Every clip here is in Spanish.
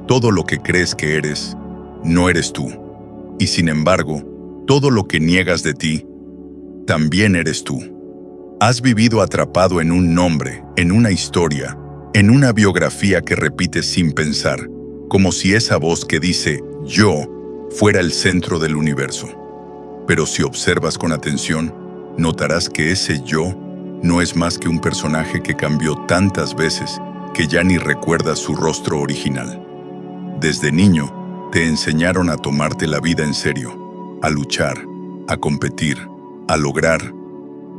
Todo lo que crees que eres, no eres tú. Y sin embargo, todo lo que niegas de ti, también eres tú. Has vivido atrapado en un nombre, en una historia, en una biografía que repites sin pensar, como si esa voz que dice «yo» fuera el centro del universo. Pero si observas con atención, notarás que ese yo no es más que un personaje que cambió tantas veces que ya ni recuerdas su rostro original. Desde niño, te enseñaron a tomarte la vida en serio, a luchar, a competir, a lograr,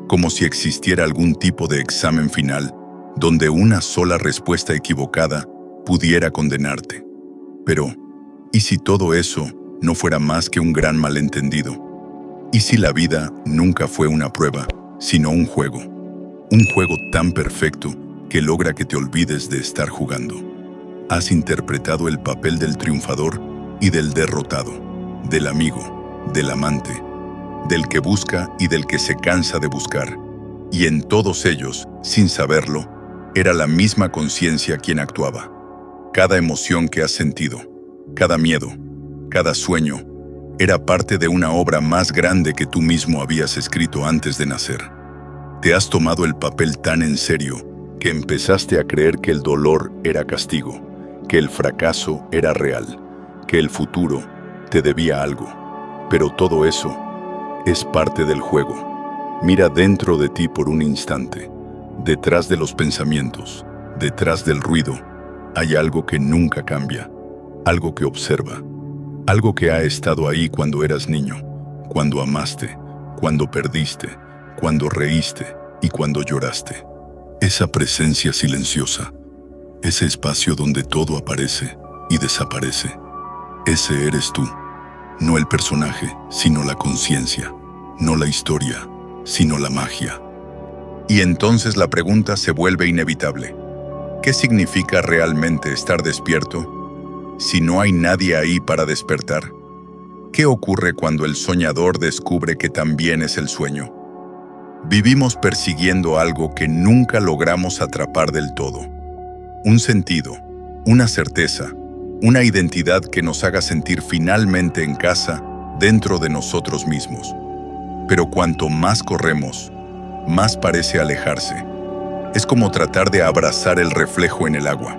como si existiera algún tipo de examen final donde una sola respuesta equivocada pudiera condenarte. Pero, ¿y si todo eso no fuera más que un gran malentendido? ¿Y si la vida nunca fue una prueba, sino un juego? Un juego tan perfecto que logra que te olvides de estar jugando. Has interpretado el papel del triunfador y del derrotado, del amigo, del amante, del que busca y del que se cansa de buscar. Y en todos ellos, sin saberlo, era la misma conciencia quien actuaba. Cada emoción que has sentido, cada miedo, cada sueño, era parte de una obra más grande que tú mismo habías escrito antes de nacer. Te has tomado el papel tan en serio que empezaste a creer que el dolor era castigo, que el fracaso era real, que el futuro te debía algo. Pero todo eso es parte del juego. Mira dentro de ti por un instante. Detrás de los pensamientos, detrás del ruido, hay algo que nunca cambia, algo que observa, algo que ha estado ahí cuando eras niño, cuando amaste, cuando perdiste, cuando reíste y cuando lloraste. Esa presencia silenciosa, ese espacio donde todo aparece y desaparece. Ese eres tú, no el personaje, sino la conciencia, no la historia, sino la magia. Y entonces la pregunta se vuelve inevitable. ¿Qué significa realmente estar despierto si no hay nadie ahí para despertar? ¿Qué ocurre cuando el soñador descubre que también es el sueño? Vivimos persiguiendo algo que nunca logramos atrapar del todo. Un sentido, una certeza, una identidad que nos haga sentir finalmente en casa dentro de nosotros mismos. Pero cuanto más corremos, más parece alejarse. Es como tratar de abrazar el reflejo en el agua.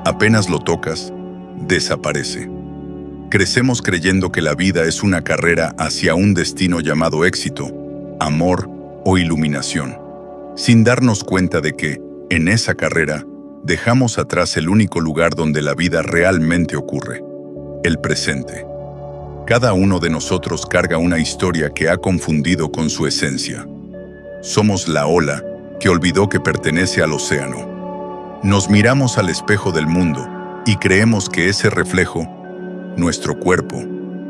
Apenas lo tocas, desaparece. Crecemos creyendo que la vida es una carrera hacia un destino llamado éxito, amor o iluminación, sin darnos cuenta de que, en esa carrera, dejamos atrás el único lugar donde la vida realmente ocurre, el presente. Cada uno de nosotros carga una historia que ha confundido con su esencia. Somos la ola que olvidó que pertenece al océano. Nos miramos al espejo del mundo y creemos que ese reflejo, nuestro cuerpo,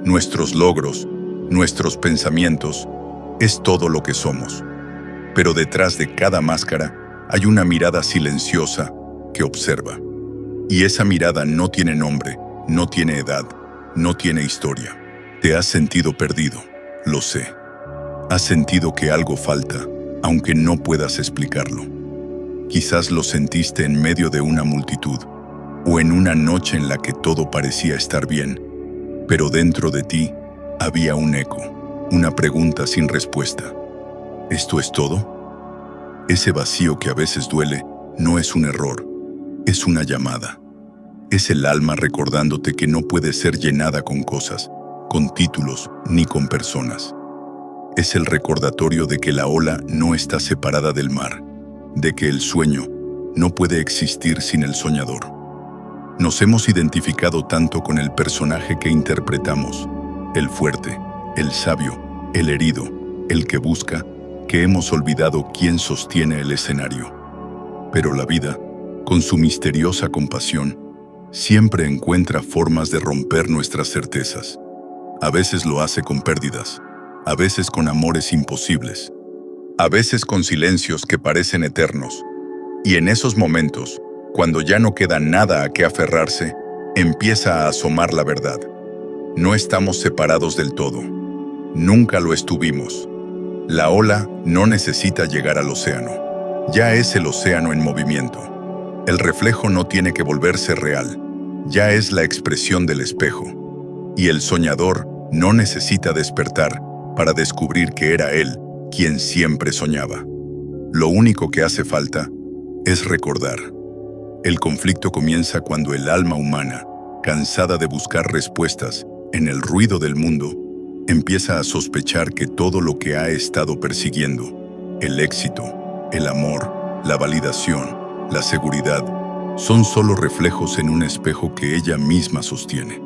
nuestros logros, nuestros pensamientos, es todo lo que somos. Pero detrás de cada máscara hay una mirada silenciosa que observa. Y esa mirada no tiene nombre, no tiene edad, no tiene historia. Te has sentido perdido, lo sé. Has sentido que algo falta, aunque no puedas explicarlo. Quizás lo sentiste en medio de una multitud, o en una noche en la que todo parecía estar bien, pero dentro de ti había un eco, una pregunta sin respuesta. ¿Esto es todo? Ese vacío que a veces duele no es un error, es una llamada. Es el alma recordándote que no puede ser llenada con cosas, con títulos ni con personas. Es el recordatorio de que la ola no está separada del mar, de que el sueño no puede existir sin el soñador. Nos hemos identificado tanto con el personaje que interpretamos, el fuerte, el sabio, el herido, el que busca, que hemos olvidado quién sostiene el escenario. Pero la vida, con su misteriosa compasión, siempre encuentra formas de romper nuestras certezas. A veces lo hace con pérdidas, a veces con amores imposibles, a veces con silencios que parecen eternos. Y en esos momentos, cuando ya no queda nada a qué aferrarse, empieza a asomar la verdad. No estamos separados del todo. Nunca lo estuvimos. La ola no necesita llegar al océano. Ya es el océano en movimiento. El reflejo no tiene que volverse real. ya es la expresión del espejo, y el soñador no necesita despertar para descubrir que era él quien siempre soñaba. Lo único que hace falta es recordar. El conflicto comienza cuando el alma humana, cansada de buscar respuestas en el ruido del mundo, empieza a sospechar que todo lo que ha estado persiguiendo, el éxito, el amor, la validación, la seguridad, son solo reflejos en un espejo que ella misma sostiene.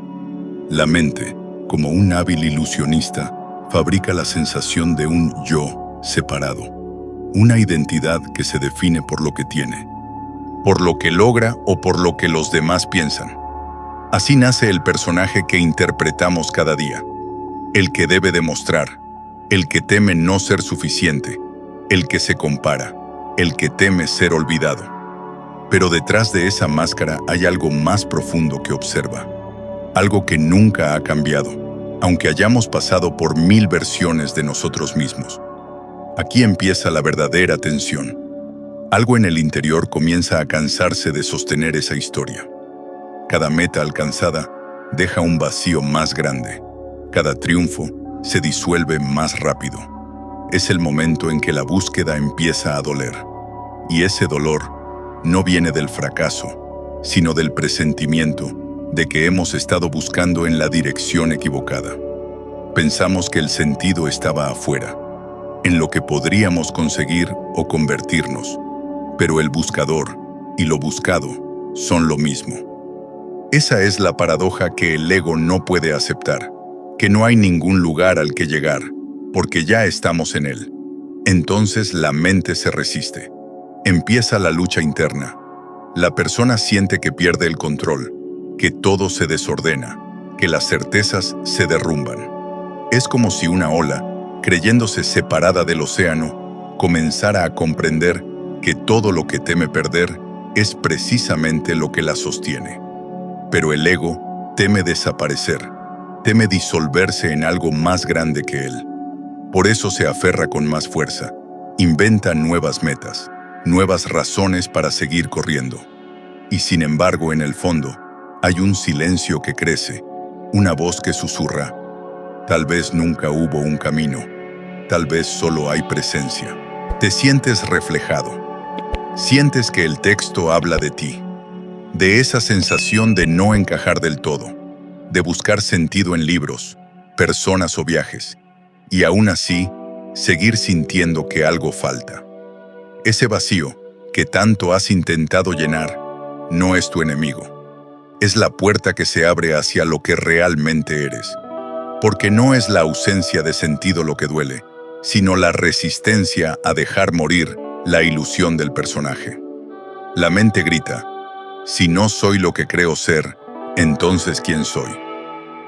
La mente, como un hábil ilusionista, fabrica la sensación de un yo separado, una identidad que se define por lo que tiene, por lo que logra o por lo que los demás piensan. Así nace el personaje que interpretamos cada día, el que debe demostrar, el que teme no ser suficiente, el que se compara, el que teme ser olvidado. Pero detrás de esa máscara hay algo más profundo que observa, algo que nunca ha cambiado, aunque hayamos pasado por 1000 versiones de nosotros mismos. Aquí empieza la verdadera tensión. Algo en el interior comienza a cansarse de sostener esa historia. Cada meta alcanzada deja un vacío más grande. Cada triunfo se disuelve más rápido. Es el momento en que la búsqueda empieza a doler. Y ese dolor no viene del fracaso, sino del presentimiento de que hemos estado buscando en la dirección equivocada. Pensamos que el sentido estaba afuera, en lo que podríamos conseguir o convertirnos, pero el buscador y lo buscado son lo mismo. Esa es la paradoja que el ego no puede aceptar, que no hay ningún lugar al que llegar, porque ya estamos en él. Entonces la mente se resiste. Empieza la lucha interna. La persona siente que pierde el control, que todo se desordena, que las certezas se derrumban. Es como si una ola, creyéndose separada del océano, comenzara a comprender que todo lo que teme perder es precisamente lo que la sostiene. Pero el ego teme desaparecer, teme disolverse en algo más grande que él. Por eso se aferra con más fuerza, inventa nuevas metas, nuevas razones para seguir corriendo. Y sin embargo, en el fondo, hay un silencio que crece, una voz que susurra: tal vez nunca hubo un camino, tal vez solo hay presencia. Te sientes reflejado. Sientes que el texto habla de ti, de esa sensación de no encajar del todo, de buscar sentido en libros, personas o viajes, y aún así, seguir sintiendo que algo falta. Ese vacío que tanto has intentado llenar no es tu enemigo. Es la puerta que se abre hacia lo que realmente eres. Porque no es la ausencia de sentido lo que duele, sino la resistencia a dejar morir la ilusión del personaje. La mente grita: si no soy lo que creo ser, entonces ¿quién soy?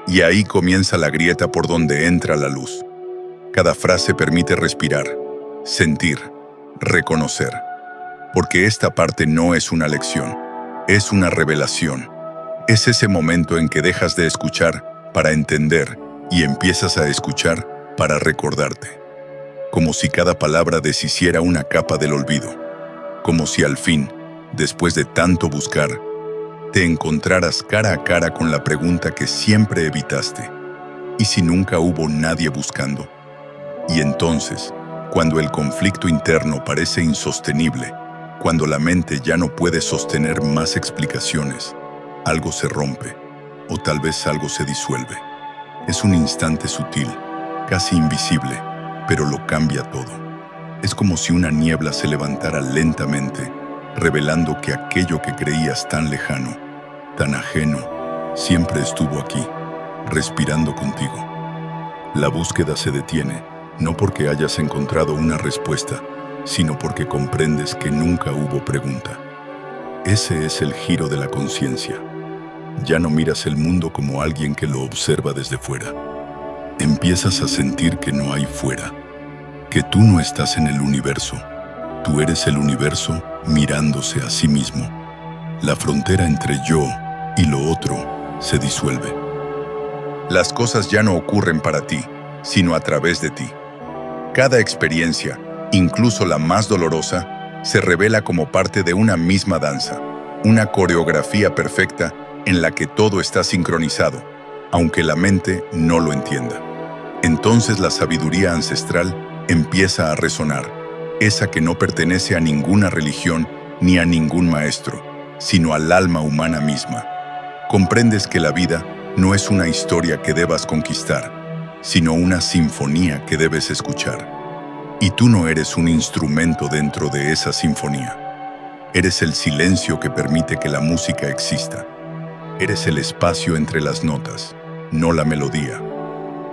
Y ahí comienza la grieta por donde entra la luz. Cada frase permite respirar, sentir, reconocer. Porque esta parte no es una lección, es una revelación. Es ese momento en que dejas de escuchar para entender y empiezas a escuchar para recordarte. Como si cada palabra deshiciera una capa del olvido. Como si al fin, después de tanto buscar, te encontraras cara a cara con la pregunta que siempre evitaste. ¿Y si nunca hubo nadie buscando? Y entonces, cuando el conflicto interno parece insostenible, cuando la mente ya no puede sostener más explicaciones, algo se rompe, o tal vez algo se disuelve. Es un instante sutil, casi invisible, pero lo cambia todo. Es como si una niebla se levantara lentamente, revelando que aquello que creías tan lejano, tan ajeno, siempre estuvo aquí, respirando contigo. La búsqueda se detiene, no porque hayas encontrado una respuesta, sino porque comprendes que nunca hubo pregunta. Ese es el giro de la conciencia. Ya no miras el mundo como alguien que lo observa desde fuera. Empiezas a sentir que no hay fuera, que tú no estás en el universo. Tú eres el universo mirándose a sí mismo. La frontera entre yo y lo otro se disuelve. Las cosas ya no ocurren para ti, sino a través de ti. Cada experiencia, incluso la más dolorosa, se revela como parte de una misma danza, una coreografía perfecta en la que todo está sincronizado, aunque la mente no lo entienda. Entonces la sabiduría ancestral empieza a resonar, esa que no pertenece a ninguna religión ni a ningún maestro, sino al alma humana misma. Comprendes que la vida no es una historia que debas conquistar, sino una sinfonía que debes escuchar. Y tú no eres un instrumento dentro de esa sinfonía. Eres el silencio que permite que la música exista. Eres el espacio entre las notas, no la melodía.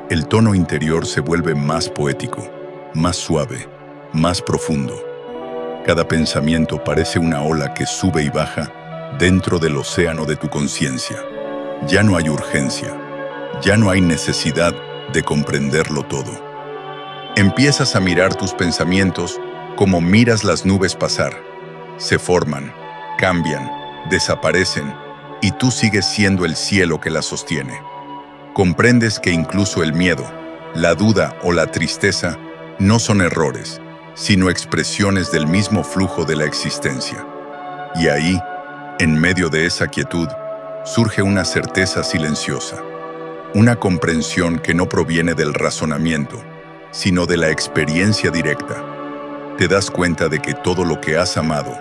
El tono interior se vuelve más poético, más suave, más profundo. Cada pensamiento parece una ola que sube y baja dentro del océano de tu conciencia. Ya no hay urgencia, ya no hay necesidad de comprenderlo todo. Empiezas a mirar tus pensamientos como miras las nubes pasar. Se forman, cambian, desaparecen, y tú sigues siendo el cielo que las sostiene. Comprendes que incluso el miedo, la duda o la tristeza no son errores, sino expresiones del mismo flujo de la existencia. Y ahí, en medio de esa quietud, surge una certeza silenciosa, una comprensión que no proviene del razonamiento, sino de la experiencia directa. Te das cuenta de que todo lo que has amado,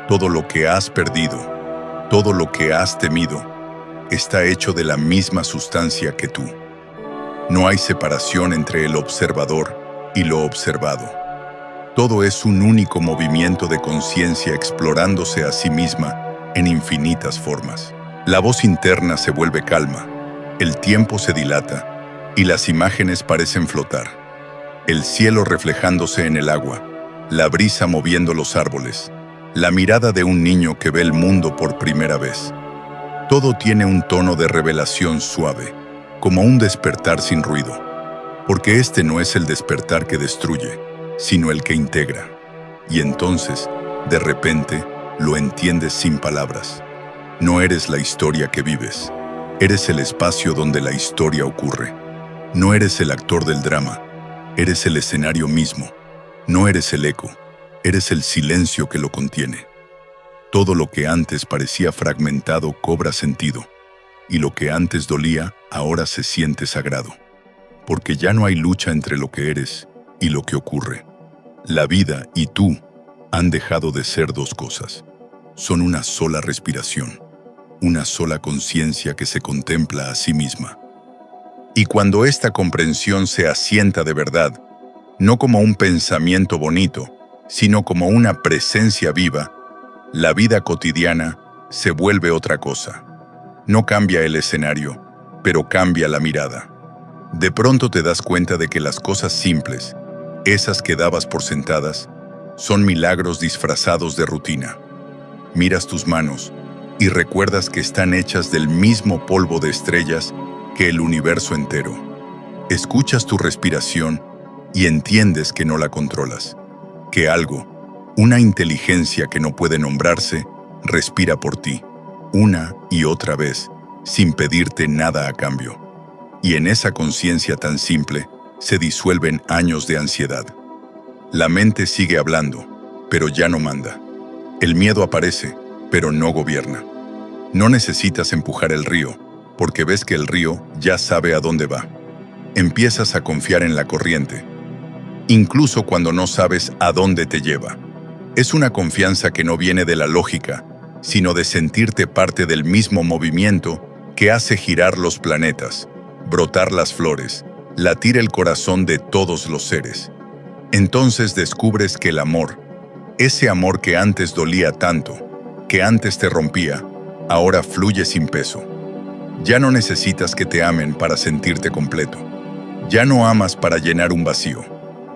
todo lo que has perdido, todo lo que has temido, está hecho de la misma sustancia que tú. No hay separación entre el observador y lo observado. Todo es un único movimiento de conciencia explorándose a sí misma en infinitas formas. La voz interna se vuelve calma, el tiempo se dilata y las imágenes parecen flotar. El cielo reflejándose en el agua, la brisa moviendo los árboles, la mirada de un niño que ve el mundo por primera vez. Todo tiene un tono de revelación suave, como un despertar sin ruido, porque este no es el despertar que destruye, sino el que integra. Y entonces, de repente, lo entiendes sin palabras. No eres la historia que vives, eres el espacio donde la historia ocurre. No eres el actor del drama, eres el escenario mismo. No eres el eco, eres el silencio que lo contiene. Todo lo que antes parecía fragmentado cobra sentido, y lo que antes dolía ahora se siente sagrado, porque ya no hay lucha entre lo que eres y lo que ocurre. La vida y tú han dejado de ser dos cosas. Son una sola respiración, una sola conciencia que se contempla a sí misma. Y cuando esta comprensión se asienta de verdad, no como un pensamiento bonito, sino como una presencia viva, la vida cotidiana se vuelve otra cosa. No cambia el escenario, pero cambia la mirada. De pronto te das cuenta de que las cosas simples, esas que dabas por sentadas, son milagros disfrazados de rutina. Miras tus manos y recuerdas que están hechas del mismo polvo de estrellas que el universo entero. Escuchas tu respiración y entiendes que no la controlas, que algo, una inteligencia que no puede nombrarse, respira por ti, una y otra vez, sin pedirte nada a cambio. Y en esa conciencia tan simple se disuelven años de ansiedad. La mente sigue hablando, pero ya no manda. El miedo aparece, pero no gobierna. No necesitas empujar el río, porque ves que el río ya sabe a dónde va. Empiezas a confiar en la corriente, incluso cuando no sabes a dónde te lleva. Es una confianza que no viene de la lógica, sino de sentirte parte del mismo movimiento que hace girar los planetas, brotar las flores, latir el corazón de todos los seres. Entonces descubres que el amor, ese amor que antes dolía tanto, que antes te rompía, ahora fluye sin peso. Ya no necesitas que te amen para sentirte completo. Ya no amas para llenar un vacío,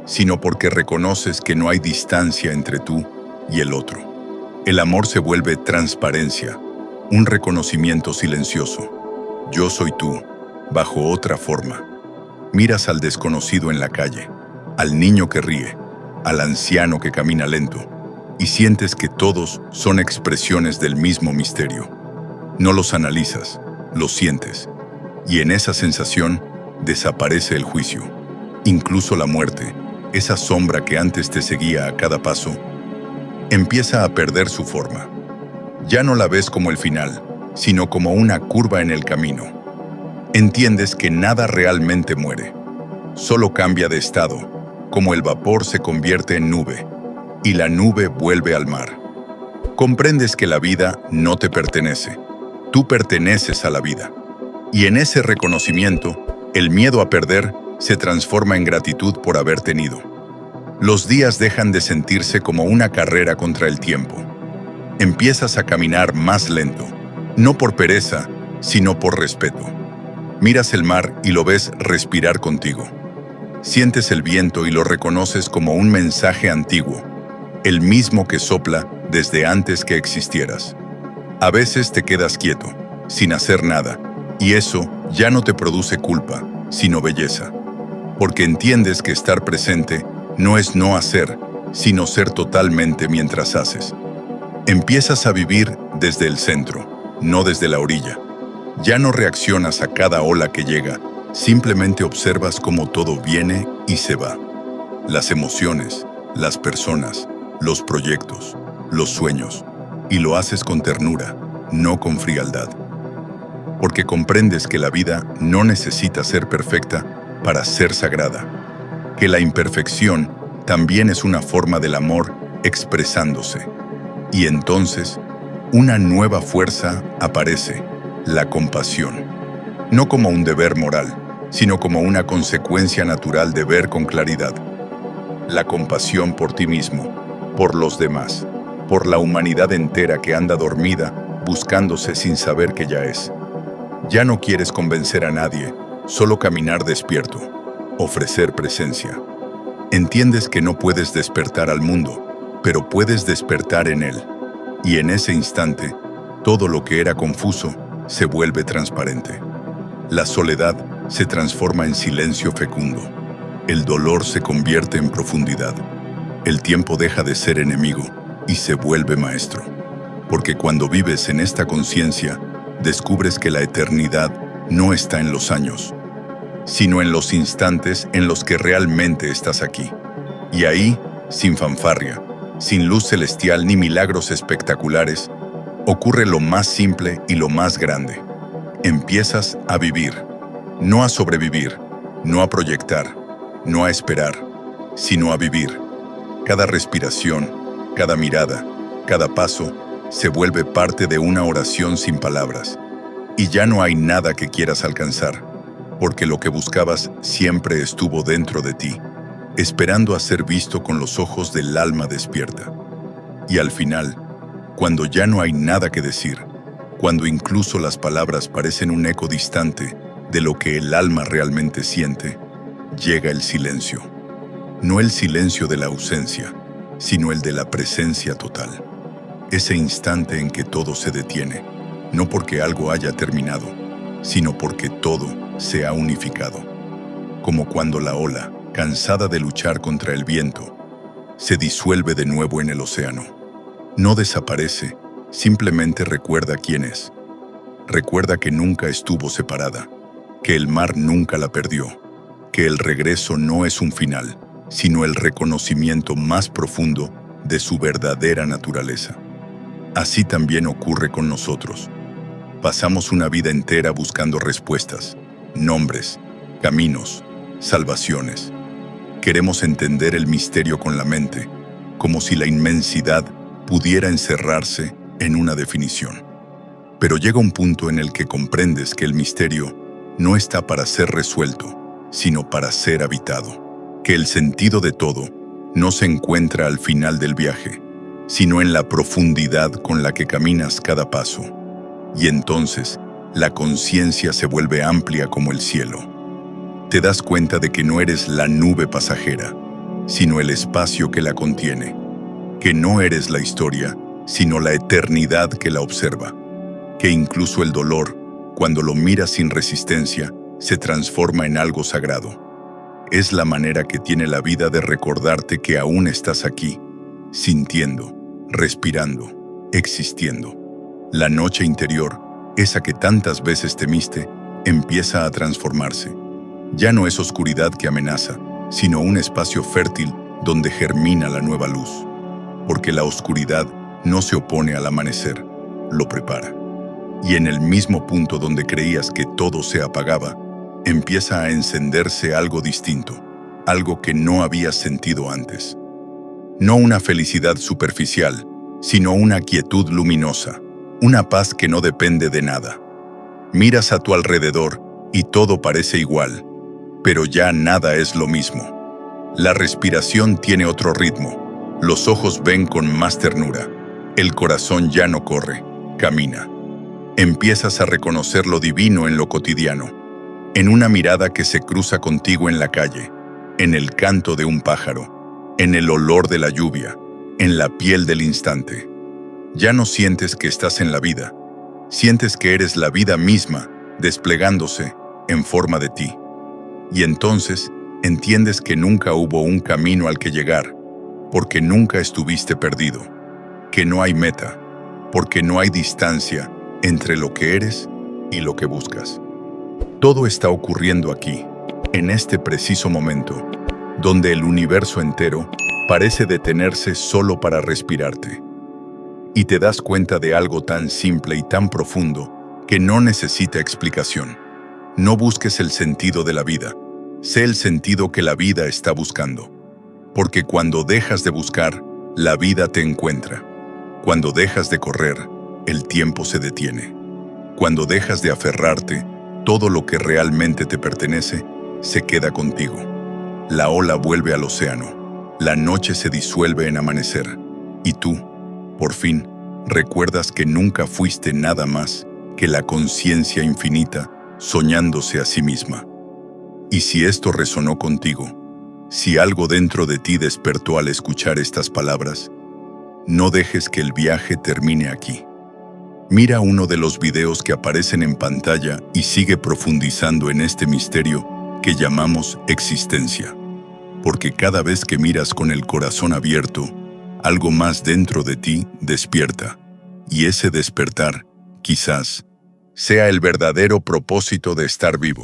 sino porque reconoces que no hay distancia entre tú y el otro. El amor se vuelve transparencia, un reconocimiento silencioso. Yo soy tú, bajo otra forma. Miras al desconocido en la calle, al niño que ríe, al anciano que camina lento, y sientes que todos son expresiones del mismo misterio. No los analizas, los sientes, y en esa sensación desaparece el juicio. Incluso la muerte, esa sombra que antes te seguía a cada paso, empieza a perder su forma. Ya no la ves como el final, sino como una curva en el camino. Entiendes que nada realmente muere, solo cambia de estado, como el vapor se convierte en nube, y la nube vuelve al mar. Comprendes que la vida no te pertenece, tú perteneces a la vida. Y en ese reconocimiento, el miedo a perder se transforma en gratitud por haber tenido. Los días dejan de sentirse como una carrera contra el tiempo. Empiezas a caminar más lento, no por pereza, sino por respeto. Miras el mar y lo ves respirar contigo. Sientes el viento y lo reconoces como un mensaje antiguo, el mismo que sopla desde antes que existieras. A veces te quedas quieto, sin hacer nada, y eso ya no te produce culpa, sino belleza. Porque entiendes que estar presente no es no hacer, sino ser totalmente mientras haces. Empiezas a vivir desde el centro, no desde la orilla. Ya no reaccionas a cada ola que llega, simplemente observas cómo todo viene y se va. Las emociones, las personas, los proyectos, los sueños, y lo haces con ternura, no con frialdad. Porque comprendes que la vida no necesita ser perfecta para ser sagrada, que la imperfección también es una forma del amor expresándose. Y entonces, una nueva fuerza aparece, la compasión. No como un deber moral, sino como una consecuencia natural de ver con claridad. La compasión por ti mismo, por los demás, por la humanidad entera que anda dormida, buscándose sin saber que ya es. Ya no quieres convencer a nadie, solo caminar despierto, ofrecer presencia. Entiendes que no puedes despertar al mundo, pero puedes despertar en él. Y en ese instante, todo lo que era confuso se vuelve transparente. La soledad se transforma en silencio fecundo. El dolor se convierte en profundidad. El tiempo deja de ser enemigo y se vuelve maestro. Porque cuando vives en esta conciencia, descubres que la eternidad no está en los años, sino en los instantes en los que realmente estás aquí. Y ahí, sin fanfarria, sin luz celestial ni milagros espectaculares, ocurre lo más simple y lo más grande. Empiezas a vivir, no a sobrevivir, no a proyectar, no a esperar, sino a vivir. Cada respiración, cada mirada, cada paso, se vuelve parte de una oración sin palabras. Y ya no hay nada que quieras alcanzar, porque lo que buscabas siempre estuvo dentro de ti, esperando a ser visto con los ojos del alma despierta. Y al final, cuando ya no hay nada que decir, cuando incluso las palabras parecen un eco distante de lo que el alma realmente siente, llega el silencio. No el silencio de la ausencia, sino el de la presencia total. Ese instante en que todo se detiene, no porque algo haya terminado, sino porque todo se ha unificado. Como cuando la ola, cansada de luchar contra el viento, se disuelve de nuevo en el océano. No desaparece, simplemente recuerda quién es. Recuerda que nunca estuvo separada, que el mar nunca la perdió, que el regreso no es un final, sino el reconocimiento más profundo de su verdadera naturaleza. Así también ocurre con nosotros. Pasamos una vida entera buscando respuestas, nombres, caminos, salvaciones. Queremos entender el misterio con la mente, como si la inmensidad pudiera encerrarse en una definición. Pero llega un punto en el que comprendes que el misterio no está para ser resuelto, sino para ser habitado. Que el sentido de todo no se encuentra al final del viaje, sino en la profundidad con la que caminas cada paso. Y entonces, la conciencia se vuelve amplia como el cielo. Te das cuenta de que no eres la nube pasajera, sino el espacio que la contiene. Que no eres la historia, sino la eternidad que la observa. Que incluso el dolor, cuando lo miras sin resistencia, se transforma en algo sagrado. Es la manera que tiene la vida de recordarte que aún estás aquí, sintiendo, respirando, existiendo. La noche interior, esa que tantas veces temiste, empieza a transformarse. Ya no es oscuridad que amenaza, sino un espacio fértil donde germina la nueva luz. Porque la oscuridad no se opone al amanecer, lo prepara. Y en el mismo punto donde creías que todo se apagaba, empieza a encenderse algo distinto, algo que no habías sentido antes. No una felicidad superficial, sino una quietud luminosa, una paz que no depende de nada. Miras a tu alrededor y todo parece igual, pero ya nada es lo mismo. La respiración tiene otro ritmo, los ojos ven con más ternura, el corazón ya no corre, camina. Empiezas a reconocer lo divino en lo cotidiano, en una mirada que se cruza contigo en la calle, en el canto de un pájaro, en el olor de la lluvia, en la piel del instante. Ya no sientes que estás en la vida, sientes que eres la vida misma, desplegándose en forma de ti. Y entonces entiendes que nunca hubo un camino al que llegar, porque nunca estuviste perdido, que no hay meta, porque no hay distancia entre lo que eres y lo que buscas. Todo está ocurriendo aquí, en este preciso momento, donde el universo entero parece detenerse solo para respirarte. Y te das cuenta de algo tan simple y tan profundo que no necesita explicación. No busques el sentido de la vida, sé el sentido que la vida está buscando. Porque cuando dejas de buscar, la vida te encuentra. Cuando dejas de correr, el tiempo se detiene. Cuando dejas de aferrarte, todo lo que realmente te pertenece se queda contigo. La ola vuelve al océano, la noche se disuelve en amanecer, y tú, por fin, recuerdas que nunca fuiste nada más que la conciencia infinita soñándose a sí misma. Y si esto resonó contigo, si algo dentro de ti despertó al escuchar estas palabras, no dejes que el viaje termine aquí. Mira uno de los videos que aparecen en pantalla y sigue profundizando en este misterio que llamamos existencia. Porque cada vez que miras con el corazón abierto, algo más dentro de ti despierta. Y ese despertar, quizás, sea el verdadero propósito de estar vivo.